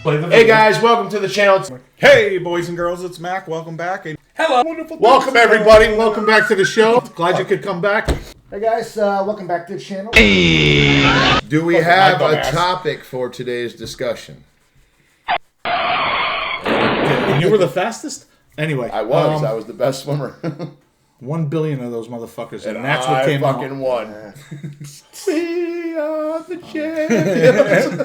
Hey guys, welcome to the channel. Hey boys and girls, it's Mac. Welcome back. Hello. Welcome everybody. Welcome back to the show. Glad you could come back. Hey guys, welcome back to the channel. Do we have a topic for today's discussion? And you were the fastest? Anyway. I was the best swimmer. 1 billion of those motherfuckers. And that's I what came out. fucking won. We are the champions.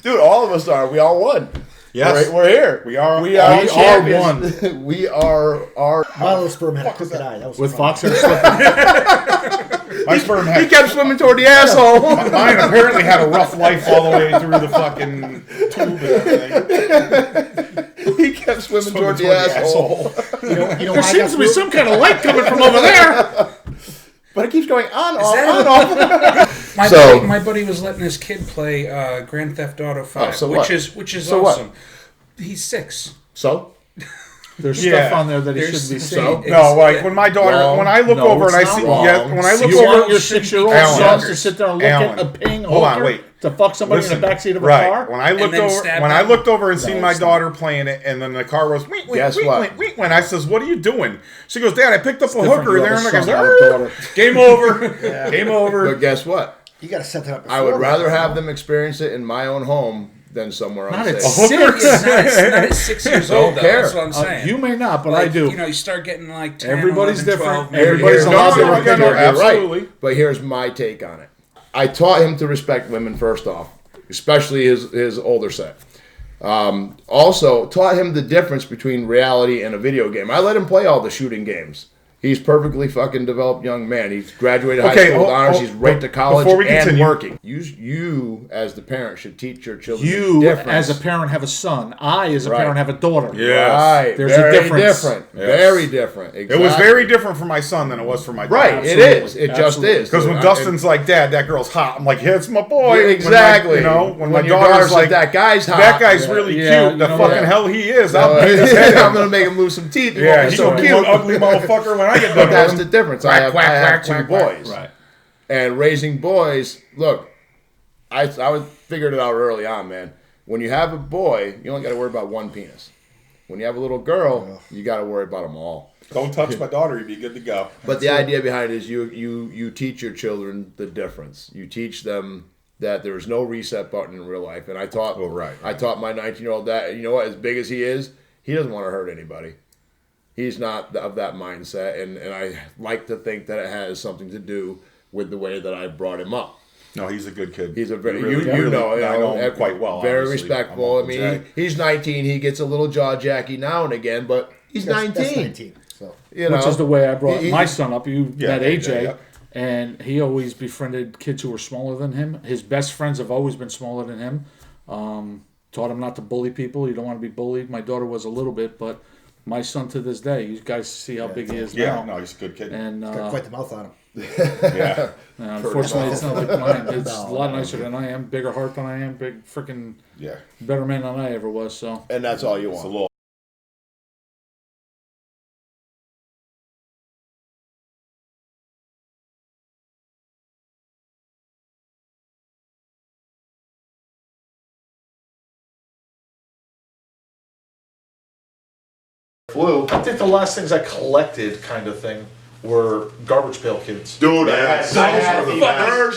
Dude, all of us are. We all won. Yes. We're here. We are champions. one. We are My little sperm had a crooked eye. That was With fun. Fox and slipping. My sperm He had. kept swimming toward the asshole. Mine apparently had a rough life all the way through the fucking tube and everything. He kept swimming toward the asshole. You know There why seems to be some kind of light coming from over there. But it keeps going on, off. My buddy was letting his kid play Grand Theft Auto 5, so which what? is So awesome. what? He's 6. So? There's Yeah. stuff on there that he There's- shouldn't be so- seeing. No, like when my daughter, Wrong. when I look No, over and I it's see, not yeah, wrong. when I look You over, want your 6-year-old Alan. son to sit there and look Alan. at a paying Hold on, hooker wait. to fuck somebody Listen, in the backseat of a right. car? When I looked then over, stab when I him? looked over and seen No, my it's daughter playing it, and then the car was Guess what? when I says, "What are you doing?" She goes, "Dad, I picked up a different. hooker You there," have and a I son, not a goes, daughter. "Game over, game over." But guess what? You got to set that up. I would before rather that. have them experience it in my own home than somewhere Not else. at It's not at 6 years old, though. care. That's what I'm saying. You may not, but Like, I do. You know, you start getting like 10, Everybody's 11, different. 12, maybe. Everybody's No, allowed no, their no, opinion. no, You're absolutely. right. But here's my take on it. I taught him to respect women first off, especially his older set. Also, taught him the difference between reality and a video game. I let him play all the shooting games. He's perfectly fucking developed young man. He's graduated high school with honors. He's right to college before we and continue- working. You, as the parent, should teach your children the You, difference. as a parent, have a son. I, as a Right. parent, have a daughter. Yeah. Right. There's a very difference. different. Yes. Very different. It was Exactly. very different for my son than it was for my daughter. Right. Absolutely. It is. It just Absolutely. is. Because when Dude, Dustin's like, "Dad, that girl's hot," I'm like, "Yeah, it's my boy." Yeah, exactly. When my, when my your daughter's like, that guy's hot. "That guy's really Yeah, cute." you The know fucking what? hell he is. I'm I'll beat his head in. gonna make him lose some teeth. Yeah, he's he's so gonna be cute. an ugly motherfucker when I get done But that's with the him. difference. I have two boys. Right. And raising boys, look, I figured it out early on, man. When you have a boy, you only got to worry about one penis. When you have a little girl, you got to worry about them all. Don't touch my daughter; you'd be good to go. But the idea behind it is you teach your children the difference. You teach them that there is no reset button in real life. And I taught I taught my 19-year-old that, you know what, as big as he is, he doesn't want to hurt anybody. He's not of that mindset, and I like to think that it has something to do with the way that I brought him up. No, he's a good kid. He's a very Really, you know I know him quite well. very obviously. respectful. I'm I mean, Jay. he's 19. He gets a little jaw jacky now and again, but he's 19. That's 19. So You know, Which is the way I brought He- my son up. You Yeah, met AJ, yeah. and he always befriended kids who were smaller than him. His best friends have always been smaller than him. Taught him not to bully people. You don't want to be bullied. My daughter was a little bit, but my son to this day, you guys see how big he is Yeah, now. no, he's a good kid. And got quite the mouth on him. Yeah, unfortunately, it's not like mine. It's a lot nicer than I am. Bigger heart than I am. Big freaking yeah. better man than I ever was. So and that's all you It's a want. little. Flu. I think the last things I collected, kind of thing, were Garbage Pail Kids. Dude, I had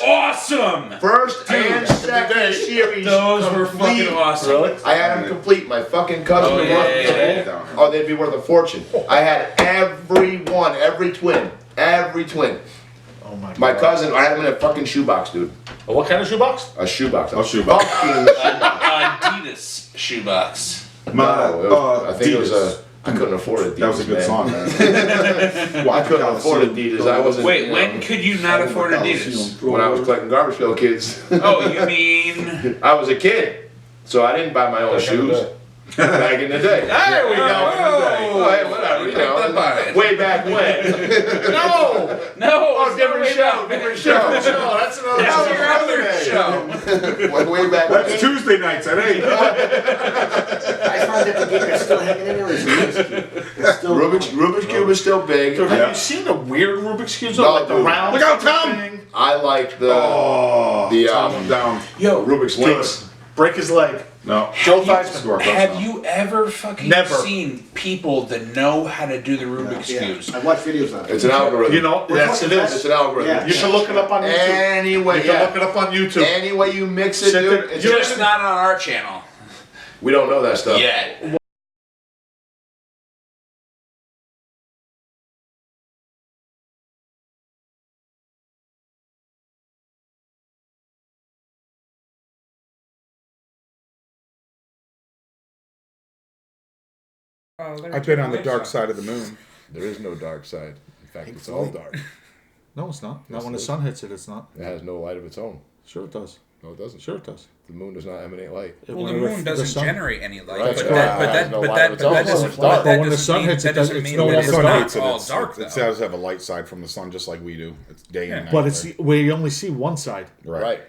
Awesome! first and second series. Those were complete. fucking awesome. Really? I had them complete. My fucking cousin would love yeah. them. Oh, they'd be worth a fortune. I had every one, every twin. Oh my god. My cousin, I had them in a fucking shoebox, dude. What kind of shoebox? A shoebox. A shoebox. Fucking shoebox. Adidas shoebox. No, I think it was a. I couldn't afford Adidas. That was a good man. song, man. Well, I couldn't afford Adidas. I wasn't. Wait, you when know, could you not afford Adidas? when I was collecting Garbage Pail Kids. Oh, you mean... I was a kid, so I didn't buy my own shoes. Back in the day. There we go. Oh, hey, whatever, you know. Way back when. No! Oh, different show. That's another That's your other show. Way back That's when. Tuesday nights at 8. I find that the game is still hanging in there. Is Rubik's still Rubik's Cube is still big. Have Yeah. you seen the weird Rubik's Cubes? No, Like the dude. round Look out, Tom! thing? I like the Oh, the Tom, I'm down. Yo, Rubik's Links. Cube. break his leg. No. Joe Theismann. Have you ever fucking Never. seen people that know how to do the Rubik's Yeah. Cubes? I watch videos of it. It's an algorithm. You know, yes, it It's is. an algorithm. Yeah. You should look it up on YouTube. Anyway, You can look it up on YouTube. Any way you mix it, Sit dude. there- It's Just not on our channel. we don't know that stuff. Yet. I've been on the dark side of the moon. There is no dark side. In fact, it's all dark. No, it's not. Not when the sun hits it. It's not. It has no light of its own. Sure, it does. No, it doesn't. Sure, it does. The moon does not emanate light. Well, the moon doesn't generate any light, Right, but so that, it but has that, no but light that, of its but own. that Well, doesn't. it's dark. That But when the doesn't sun mean- hits that it, doesn't it's mean no that longer it's dark. not all dark It though. does have a light side from the sun, just like we do. It's day and night. But it's there. we only see one side. Right.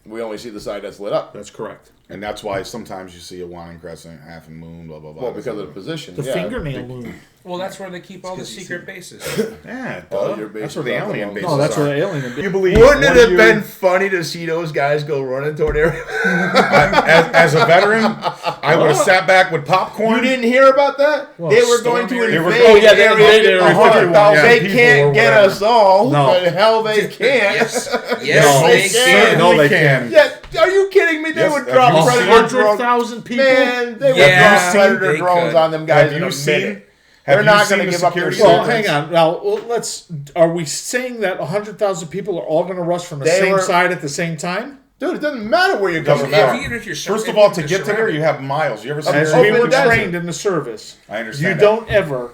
We only see the side that's lit up. That's correct. And that's why sometimes you see a waning crescent, half a moon, blah blah blah. Well, because of the position. The yeah. fingernail moon. Well, that's where they keep all the secret bases. Yeah, All duh. your That's where the bases are alien alone. bases No, that's are. where the alien. You believe? Wouldn't it one have year- been funny to see those guys go running toward area? as a veteran, I would have sat back with popcorn. You didn't hear about that? Well, they were going to storming invade area. They were- Oh, yeah, they Area invaded Area 100,000. 51, yeah, They people can't or get whatever. us all. No. But hell, they can't. Yes, No, yes, they can. No, they can. can't. Yeah, are you kidding me? They Yes, would have drop you seen- predator drones. 100,000 people. Man, they would Yeah, drop predator they drones could. on them guys Have in you a seen? minute. Have They're you not seen going to the give up their security Well, secrets. hang on. Now, let's. Are we saying that 100,000 people are all going to rush from the They same were- side at the same time? Dude, it doesn't matter where you're Doesn't coming matter. from. Even if you're First if of all, you're to get to there, surrounded. you have miles. You ever seen As a we open were desert. trained in the service, I you understand. don't ever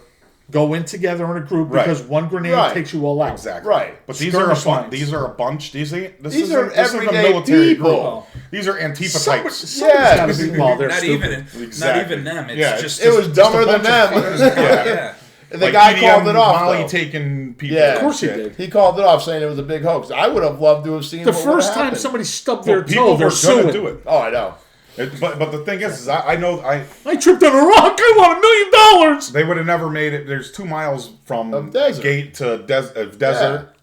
go in together in a group Right. because one grenade Right. takes you all out. Exactly. Right. But these are a Skirmish bunch. lines. These are a bunch. These are everyday a military people. group. These are Antifa Somebody- types. somebody's Yeah. gotta be- well, they're Not stupid. even, Exactly. not even them. It's Yeah, just It was just dumber a than bunch of them. yeah. The Like guy EDM called it off. Molly though. taking people. Yeah. Of course he did. He called it off, saying it was a big hoax. I would have loved to have seen The what first would've time happened. somebody stubbed Well, their people toe, they're were gonna suing. do it. Oh, I know. But the thing is I know I tripped on a rock. I want $1 million. they would have never made it. There's 2 miles from Of desert. gate to desert,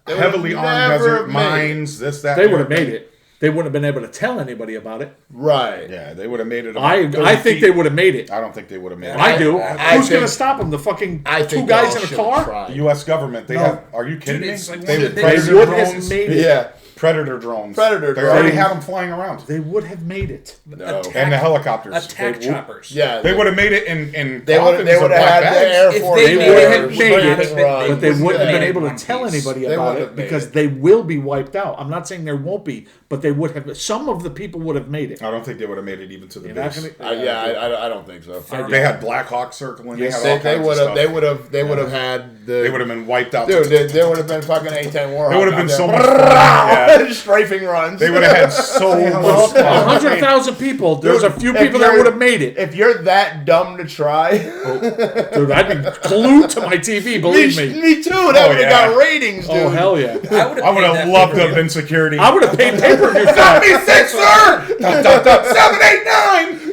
They heavily would've armed never desert, made mines, this, that. They and would have the made other. it. They wouldn't have been able to tell anybody about it. Right. Yeah, they would have made it. about I 30 think feet. they would have made it. I don't think they would have made it. I do. I Who's going to think- stop them? The fucking I two think guys they in a should've car? tried. The U.S. government, they No. have. Are you kidding Dude, me? it's like They one have of the- They predator would have drones. made it. Yeah. Predator drones. Predator They already drones. had them flying around. They would have made it. No. And the helicopters. Attack choppers. Yeah. They would have made it in They would coffins have of had black the bags. Air If Force. they They would made have it, made they it, would've been- but they wouldn't have been made able to one tell piece. anybody They about wouldn't it have made because it. they will be wiped out. I'm not saying there won't be, but they would have. Some of the people would have made it. I don't think they would have made it even to the You're not base. gonna- I don't think so. They had Black Hawk circling. Yes, they had all They kinds would of have. They stuff. would have. They would have had the. They would have been wiped out. Dude, there would have been fucking A-10 Warhawk. There would have been out so there. much fun. Yeah. Strafing runs. They would have had so much fun. 100,000 people. There's a few If people that you're- would have made it. If you're that dumb to try, Dude, I'd be glued to my TV. Believe me. me too. That Oh, would have yeah. got ratings, dude. Oh hell yeah! I would have loved to have been security. I would have paid pay-per-view for that. 76, sir! 789!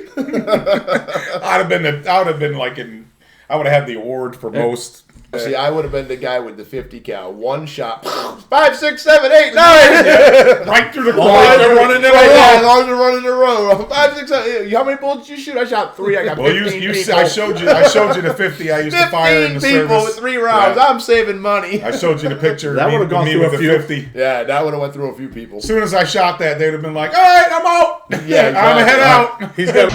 I would have been like in. I would have had the award for most. See, I would have been the guy with the 50 cal. One shot. 5, 6, 7, 8, 9. Right through the Oh, quad. they're running in a Right, yeah, row. as long as they're running in a row. 5, 6, 7. How many bullets did you shoot? I shot 3. I got Well, 15 you people. I showed you the 50 I used to fire in 15 the people service. with 3 rounds. Yeah. I'm saving money. I showed you the picture. That of would've gone me through with a the few. 50. Yeah, that would have went through a few people. As soon as I shot that, they'd have been like, "All right, I'm out. Yeah, I'm exactly. head out." He's got.